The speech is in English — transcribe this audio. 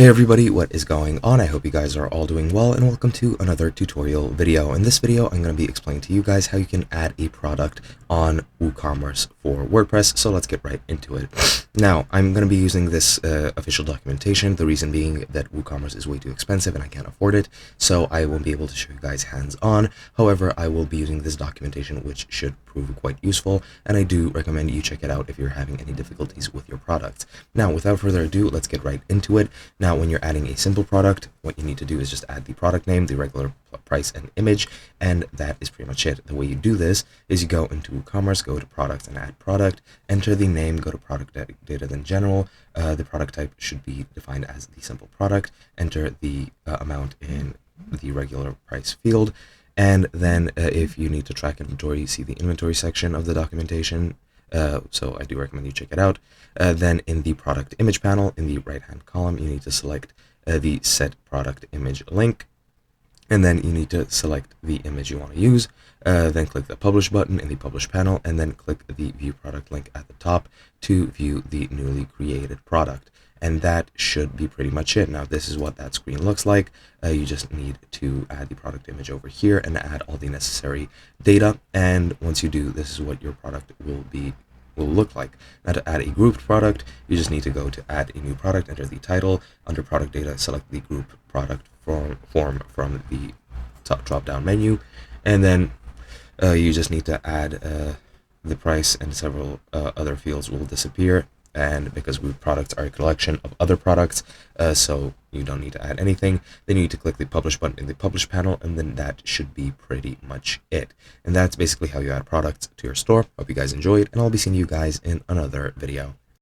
Hey everybody, what is going on? I hope you guys are all doing well, and welcome to another tutorial video. In this video, I'm going to be explaining to you guys how you can add a product on WooCommerce for WordPress, so let's get right into it. Now, I'm going to be using this official documentation, the reason being that WooCommerce is way too expensive and I can't afford it, so I won't be able to show you guys hands-on. However, I will be using this documentation, which should prove quite useful, and I do recommend you check it out if you're having any difficulties with your product. Now, without further ado, let's get right into it. Now, when you're adding a simple product, what you need to do is just add the product name, the regular price and image, and that is pretty much it. The way you do this is you go into WooCommerce, go to products and add product, enter the name, go to product data, then general. The product type should be defined as the simple product, enter the amount in the regular price field, and then if you need to track inventory, you see the inventory section of the documentation. So I do recommend you check it out. Then in the product image panel, in the right hand column, you need to select the set product image link, and then you need to select the image you want to use. Then click the publish button in the publish panel, and then click the view product link at the top to view the newly created product. And that should be pretty much it. Now, this is what that screen looks like. You just need to add the product image over here and add all the necessary data. And once you do, this is what your product will look like. Now, to add a grouped product, you just need to go to add a new product, enter the title, under product data, select the group product form from the top drop-down menu, and then you just need to add the price, and several other fields will disappear. And because group products are a collection of other products, so you don't need to add anything. Then you need to click the publish button in the publish panel, and then that should be pretty much it. And that's basically how you add products to your store. Hope you guys enjoyed, and I'll be seeing you guys in another video.